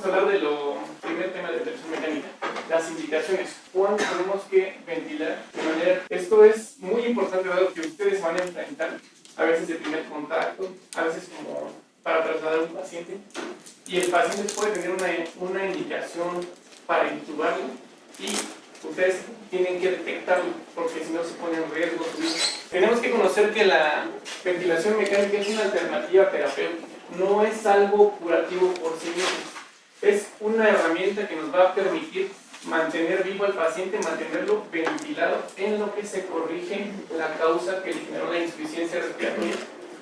vamos a hablar de lo primer tema de ventilación mecánica, las indicaciones. ¿Cuándo tenemos que ventilar de manera? Esto es muy importante dado que ustedes van a enfrentar a veces de primer contacto, a veces como para trasladar a un paciente, y el paciente puede tener una indicación para intubarlo y ustedes tienen que detectarlo porque si no se pone en riesgo su vida. Tenemos que conocer que la ventilación mecánica es una alternativa terapéutica, no es algo curativo por sí mismo, es una herramienta que nos va a permitir mantener vivo al paciente, mantenerlo ventilado en lo que se corrige la causa que le generó la insuficiencia respiratoria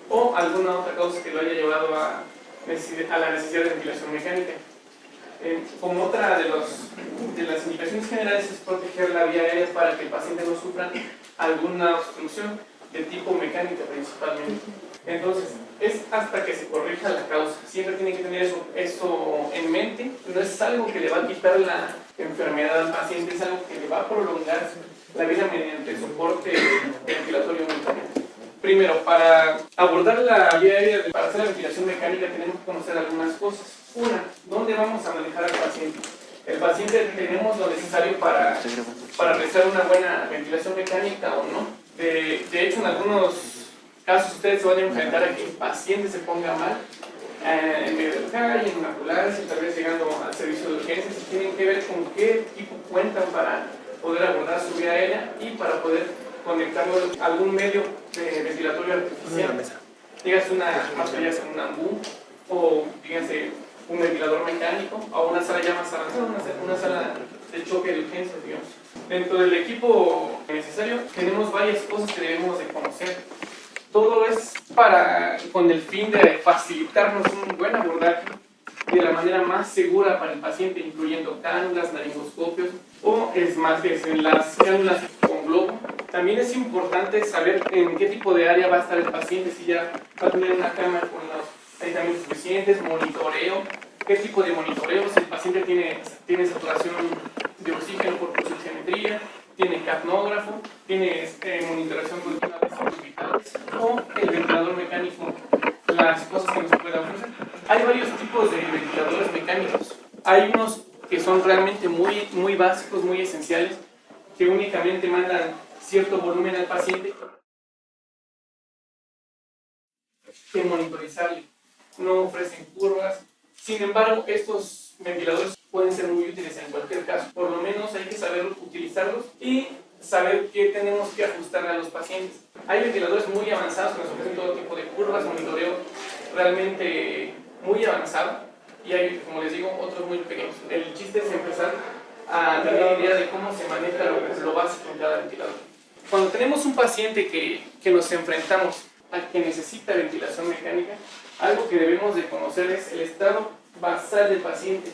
o alguna otra causa que lo haya llevado a la necesidad de ventilación mecánica. Como otra de las indicaciones generales es proteger la vía aérea para que el paciente no sufra alguna obstrucción de tipo mecánica principalmente. Entonces, es hasta que se corrija la causa. Siempre tiene que tener eso en mente. No es algo que le va a quitar la enfermedad al paciente, es algo que le va a prolongar la vida mediante soporte ventilatorio únicamente. Primero, para abordar la vía aérea, para hacer la ventilación mecánica, tenemos que conocer algunas cosas. Una, ¿dónde vamos a manejar al paciente? El paciente tenemos lo necesario para realizar una buena ventilación mecánica o no. De hecho, en algunos casos ustedes se van a enfrentar a que el paciente se ponga mal en medio de la calle, en una ambulancia, tal vez llegando al servicio de urgencias, y tienen que ver con qué equipo cuentan para poder abordar su vía aérea y para poder conectarlo a algún medio de ventilatorio artificial. Dígase una mascarilla con un ambú o dígase un ventilador mecánico o una sala ya más avanzada, una sala de choque de urgencias, digamos. Dentro del equipo necesario tenemos varias cosas que debemos de conocer. Todo es con el fin de facilitarnos un buen abordaje de la manera más segura para el paciente, incluyendo cánulas, laringoscopios o en las cánulas con globo. También es importante saber en qué tipo de área va a estar el paciente, si ya va a tener una cama con los medicamentos suficientes, monitoreo, qué tipo de monitoreo, si el paciente tiene saturación de oxígeno por pulsiometría, tiene capnógrafo, tiene monitoración continua de signos vitales o el ventilador mecánico, las cosas que nos pueda ofrecer. Hay varios tipos de ventiladores mecánicos. Hay unos que son realmente muy básicos, muy esenciales, que únicamente mandan cierto volumen al paciente que monitorizarle. No ofrecen curvas. Sin embargo, estos ventiladores pueden ser muy útiles en cualquier caso. Por lo menos hay que saber utilizarlos y saber qué tenemos que ajustar a los pacientes. Hay ventiladores muy avanzados que nos ofrecen todo tipo de curvas, monitoreo realmente muy avanzado, y hay, como les digo, otros muy pequeños. El chiste es empezar a tener idea de cómo se maneja lo básico en cada ventilador. Cuando tenemos un paciente que nos enfrentamos a que necesita ventilación mecánica, algo que debemos de conocer es el estado basal del paciente.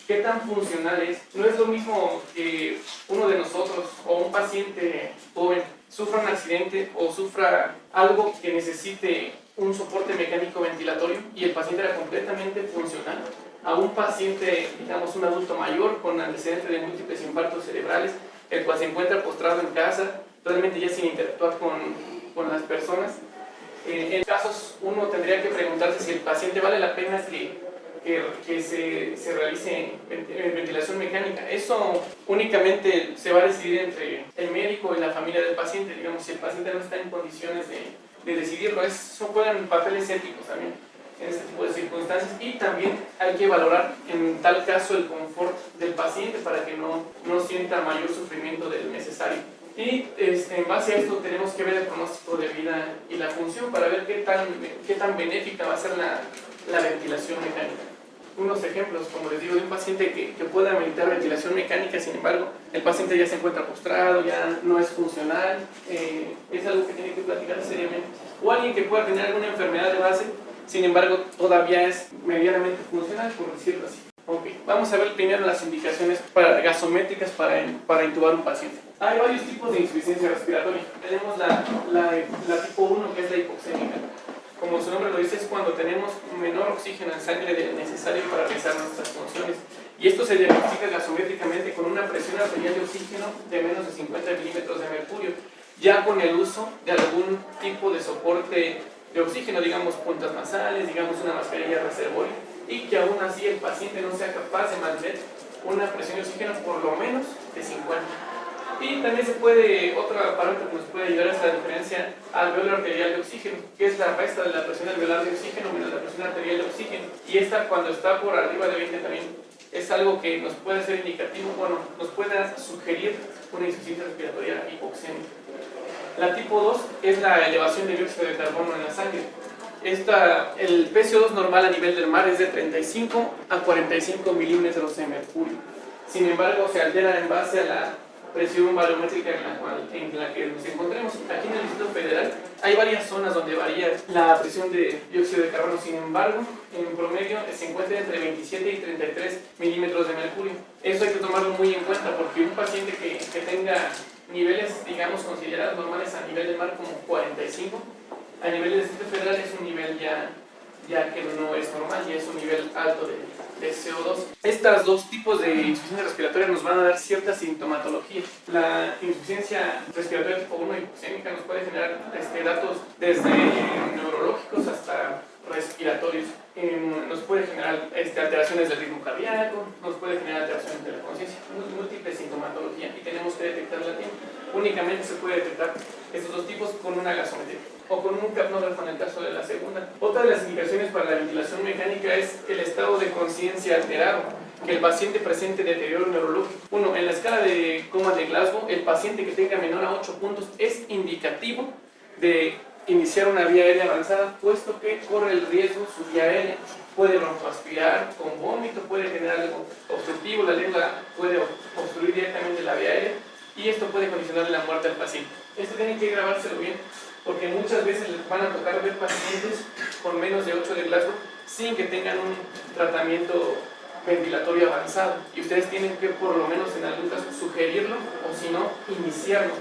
¿Qué tan funcional es? No es lo mismo que uno de nosotros o un paciente joven sufra un accidente o sufra algo que necesite un soporte mecánico ventilatorio y el paciente era completamente funcional, a un paciente, digamos un adulto mayor con antecedentes de múltiples infartos cerebrales, el cual se encuentra postrado en casa, realmente ya sin interactuar con las personas. En casos uno tendría que preguntarse si el paciente vale la pena que se realice ventilación mecánica. Eso únicamente se va a decidir entre el médico y la familia del paciente. Digamos, si el paciente no está en condiciones de decidirlo, eso juegan papeles éticos también en este tipo de circunstancias, y también hay que valorar en tal caso el confort del paciente para que no sienta mayor sufrimiento del necesario. Y en base a esto tenemos que ver el pronóstico de vida y la función para ver qué tan benéfica va a ser la ventilación mecánica. Unos ejemplos, como les digo, de un paciente que pueda meditar ventilación mecánica, sin embargo, el paciente ya se encuentra postrado, ya no es funcional, es algo que tiene que platicar seriamente. O alguien que pueda tener alguna enfermedad de base, sin embargo, todavía es medianamente funcional, por decirlo así. Ok, vamos a ver primero las indicaciones gasométricas para intubar un paciente. Hay varios tipos de insuficiencia respiratoria. Tenemos la tipo 1, que es la hipoxémica. Como su nombre lo dice, es cuando tenemos menor oxígeno en sangre del necesario para realizar nuestras funciones. Y esto se diagnostica gasométricamente con una presión arterial de oxígeno de menos de 50 milímetros de mercurio, ya con el uso de algún tipo de soporte de oxígeno, digamos puntas nasales, digamos una mascarilla reservorio. y que aún así el paciente no sea capaz de mantener una presión de oxígeno por lo menos de 50. Y también se puede, otro parámetro que nos puede ayudar es la diferencia alveolar arterial de oxígeno, que es la resta de la presión alveolar de oxígeno menos la presión arterial de oxígeno. Y esta, cuando está por arriba de 20 también es algo que nos puede ser indicativo, bueno, nos puede sugerir una insuficiencia respiratoria hipoxémica. La tipo 2 es la elevación de dióxido de carbono en la sangre. El PCO2 normal a nivel del mar es de 35 a 45 milímetros de mercurio. Sin embargo, se altera en base a la presión barométrica en la que nos encontremos. Aquí en el Distrito Federal hay varias zonas donde varía la presión de dióxido de carbono. Sin embargo, en promedio se encuentra entre 27 y 33 milímetros de mercurio. Eso hay que tomarlo muy en cuenta porque un paciente que tenga niveles, digamos, considerados normales a nivel del mar como 45, a nivel del Distrito Federal es un nivel ya que no es normal, ya es un nivel alto de CO2. Estos dos tipos de insuficiencia respiratoria nos van a dar cierta sintomatología. La insuficiencia respiratoria tipo 1 hipoxémica nos puede generar datos desde neurológicos hasta respiratorios. Nos puede generar alteraciones del ritmo cardíaco, nos puede generar alteraciones de la conciencia, múltiple sintomatología y tenemos que detectarla a tiempo. Únicamente se puede detectar estos dos tipos con una gasometría o con un capnógrafo en el caso de la segunda. Otra de las indicaciones para la ventilación mecánica es el estado de conciencia alterado, que el paciente presente deterioro neurológico. Uno, en la escala de coma de Glasgow, el paciente que tenga menor a 8 puntos es indicativo de iniciar una vía aérea avanzada, puesto que corre el riesgo su vía aérea. Puede broncoaspirar con vómito, puede generar algo obstructivo, la lengua puede obstruir directamente la vía aérea y esto puede condicionar la muerte al paciente. Esto tiene que grabárselo bien, porque muchas veces les van a tocar ver pacientes con menos de 8 de Glasgow sin que tengan un tratamiento ventilatorio avanzado y ustedes tienen que por lo menos en algún caso sugerirlo o si no, iniciarlo.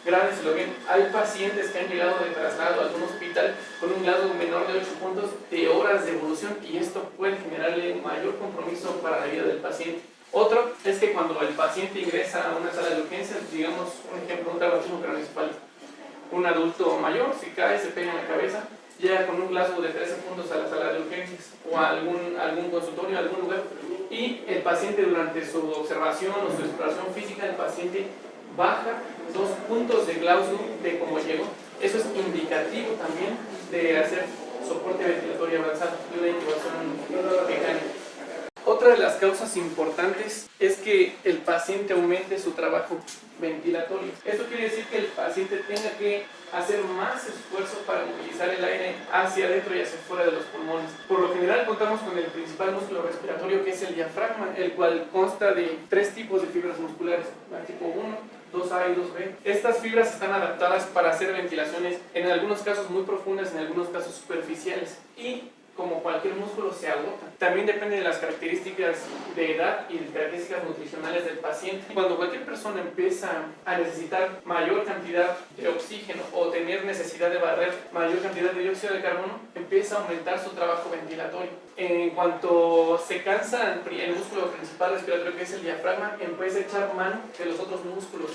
Grábenselo bien. Hay pacientes que han llegado de traslado a algún hospital con un Glasgow menor de 8 puntos de horas de evolución y esto puede generarle un mayor compromiso para la vida del paciente. Otro es que cuando el paciente ingresa a una sala de urgencias, digamos, un ejemplo, un traumatismo craneoencefálico, un adulto mayor, si cae, se pega en la cabeza, llega con un Glasgow de 13 puntos a la sala de urgencias o a algún consultorio, a algún lugar, y el paciente durante su observación o su exploración física, el paciente baja 2 puntos de Glasgow de cómo llegó. Eso es indicativo también de hacer soporte ventilatorio avanzado y una intubación mecánica. Otra de las causas importantes es que el paciente aumente su trabajo ventilatorio. Esto quiere decir que el paciente tenga que hacer más esfuerzo para movilizar el aire hacia adentro y hacia fuera de los pulmones. Por lo general contamos con el principal músculo respiratorio, que es el diafragma, el cual consta de 3 tipos de fibras musculares, la tipo 1, 2A y 2B. Estas fibras están adaptadas para hacer ventilaciones en algunos casos muy profundas, en algunos casos superficiales y como cualquier músculo se agota. También depende de las características de edad y de características nutricionales del paciente. Cuando cualquier persona empieza a necesitar mayor cantidad de oxígeno o tener necesidad de barrer mayor cantidad de dióxido de carbono, empieza a aumentar su trabajo ventilatorio. En cuanto se cansa el músculo principal respiratorio, que es el diafragma, empieza a echar mano de los otros músculos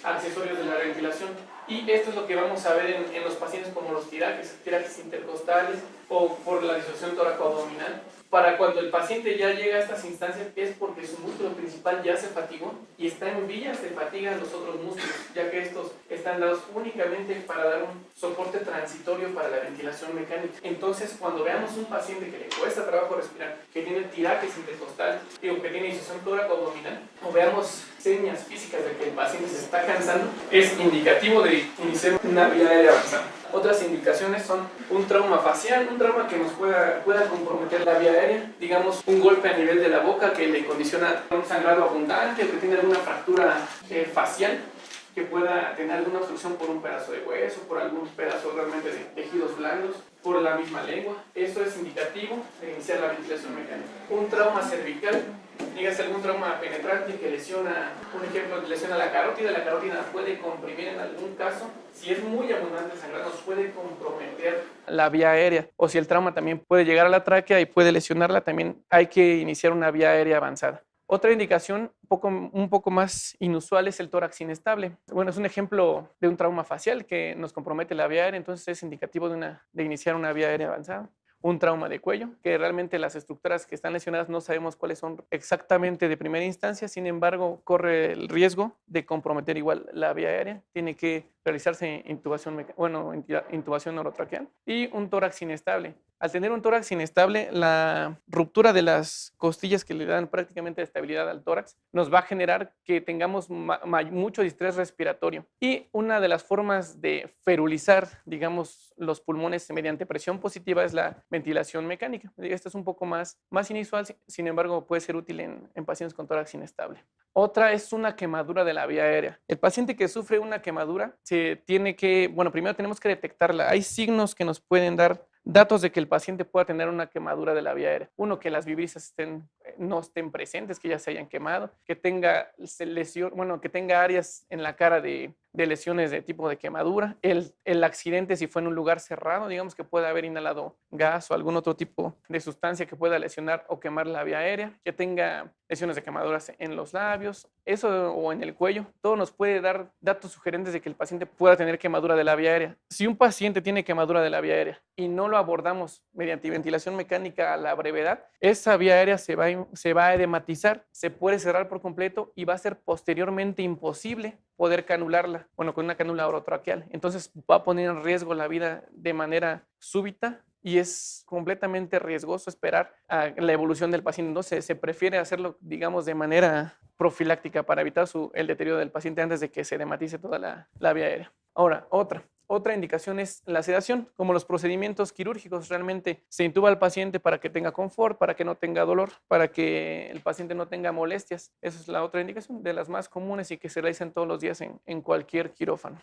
accesorios de la ventilación. Y esto es lo que vamos a ver en los pacientes como los tiraques intercostales o por la disociación tóraco-abdominal. Para cuando el paciente ya llega a estas instancias es porque su músculo principal ya se fatigó y está en vías de fatiga en los otros músculos, ya que estos están dados únicamente para dar un soporte transitorio para la ventilación mecánica. Entonces, cuando veamos un paciente que le cuesta trabajo respirar, que tiene tiraques intercostales, o que tiene disociación tóraco-abdominal, o veamos señas físicas de que el paciente se está cansando, es indicativo de iniciar una vía aérea avanzada. Otras indicaciones son un trauma facial, un trauma que nos pueda comprometer la vía aérea, digamos un golpe a nivel de la boca que le condiciona un sangrado abundante o que tiene alguna fractura facial, que pueda tener alguna obstrucción por un pedazo de hueso, por algún pedazo realmente de tejidos blandos, por la misma lengua. Eso es indicativo de iniciar la ventilación mecánica. Un trauma cervical, dígase algún trauma penetrante que lesiona, un ejemplo, lesiona la carótida puede comprimir en algún caso. Si es muy abundante el sangrado, nos puede comprometer la vía aérea. O si el trauma también puede llegar a la tráquea y puede lesionarla, también hay que iniciar una vía aérea avanzada. Otra indicación un poco más inusual es el tórax inestable. Bueno, es un ejemplo de un trauma facial que nos compromete la vía aérea, entonces es indicativo de iniciar una vía aérea avanzada. un trauma de cuello, que realmente las estructuras que están lesionadas no sabemos cuáles son exactamente de primera instancia, sin embargo, corre el riesgo de comprometer igual la vía aérea, tiene que realizarse intubación orotraqueal y un tórax inestable. Al tener un tórax inestable, la ruptura de las costillas que le dan prácticamente estabilidad al tórax nos va a generar que tengamos mucho distrés respiratorio. Y una de las formas de ferulizar, digamos, los pulmones mediante presión positiva es la ventilación mecánica. Esta es un poco más inusual, sin embargo, puede ser útil en pacientes con tórax inestable. Otra es una quemadura de la vía aérea. El paciente que sufre una quemadura primero tenemos que detectarla. Hay signos que nos pueden dar datos de que el paciente pueda tener una quemadura de la vía aérea. Uno, que las vibrisas no estén presentes, que ya se hayan quemado, que tenga que tenga áreas en la cara de lesiones de tipo de quemadura, el accidente si fue en un lugar cerrado, digamos que pueda haber inhalado gas o algún otro tipo de sustancia que pueda lesionar o quemar la vía aérea, que tenga lesiones de quemaduras en los labios, eso o en el cuello, todo nos puede dar datos sugerentes de que el paciente pueda tener quemadura de la vía aérea. Si un paciente tiene quemadura de la vía aérea y no lo abordamos mediante ventilación mecánica a la brevedad, esa vía aérea se va a edematizar, se puede cerrar por completo y va a ser posteriormente imposible poder canularla, con una cánula orotraqueal. Entonces va a poner en riesgo la vida de manera súbita y es completamente riesgoso esperar a la evolución del paciente. Entonces se prefiere hacerlo, digamos, de manera profiláctica para evitar el deterioro del paciente antes de que se edematice toda la vía aérea. Ahora, otra indicación es la sedación, como los procedimientos quirúrgicos. Realmente se intuba al paciente para que tenga confort, para que no tenga dolor, para que el paciente no tenga molestias. Esa es la otra indicación, de las más comunes y que se realizan todos los días en cualquier quirófano.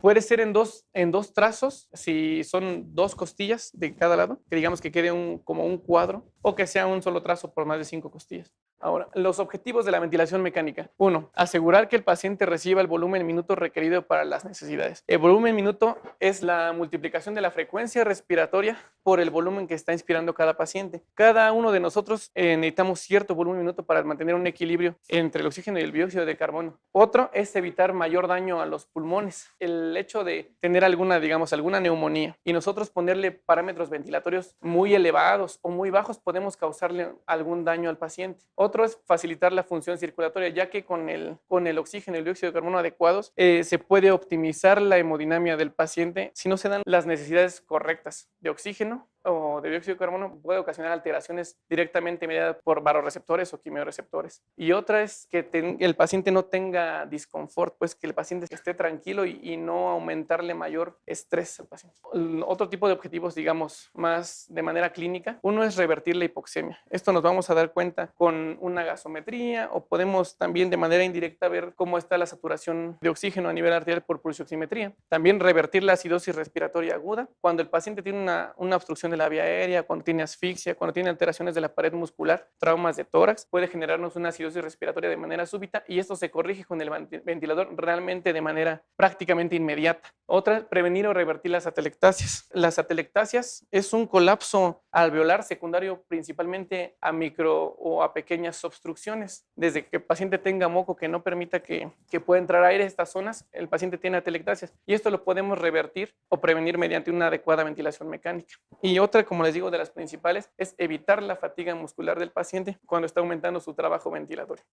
Puede ser en dos trazos, si son 2 costillas de cada lado, que digamos que quede como un cuadro, o que sea un solo trazo por más de 5 costillas. Ahora, los objetivos de la ventilación mecánica. 1. Asegurar que el paciente reciba el volumen minuto requerido para las necesidades. El volumen minuto es la multiplicación de la frecuencia respiratoria por el volumen que está inspirando cada paciente. Cada uno de nosotros necesitamos cierto volumen minuto para mantener un equilibrio entre el oxígeno y el dióxido de carbono. Otro es evitar mayor daño a los pulmones. El hecho de tener alguna neumonía y nosotros ponerle parámetros ventilatorios muy elevados o muy bajos, podemos causarle algún daño al paciente. Otro es facilitar la función circulatoria, ya que con el oxígeno y el dióxido de carbono adecuados se puede optimizar la hemodinamia del paciente. Si no se dan las necesidades correctas de oxígeno o de dióxido de carbono, puede ocasionar alteraciones directamente mediadas por varoreceptores o quimiorreceptores. Y otra es que el paciente no tenga disconfort, pues que el paciente esté tranquilo y no aumentarle mayor estrés al paciente. Otro tipo de objetivos, digamos, más de manera clínica, uno es revertir la hipoxemia. Esto nos vamos a dar cuenta con una gasometría o podemos también de manera indirecta ver cómo está la saturación de oxígeno a nivel arterial por pulsioximetría. También revertir la acidosis respiratoria aguda. Cuando el paciente tiene una obstrucción de la vía aérea, cuando tiene asfixia, cuando tiene alteraciones de la pared muscular, traumas de tórax, puede generarnos una acidosis respiratoria de manera súbita y esto se corrige con el ventilador realmente de manera prácticamente inmediata. Otra, prevenir o revertir las atelectasias. Las atelectasias es un colapso alveolar secundario principalmente a micro o a pequeñas obstrucciones. Desde que el paciente tenga moco que no permita que pueda entrar aire a estas zonas, el paciente tiene atelectasias y esto lo podemos revertir o prevenir mediante una adecuada ventilación mecánica. Y otra, como les digo, de las principales es evitar la fatiga muscular del paciente cuando está aumentando su trabajo ventilatorio.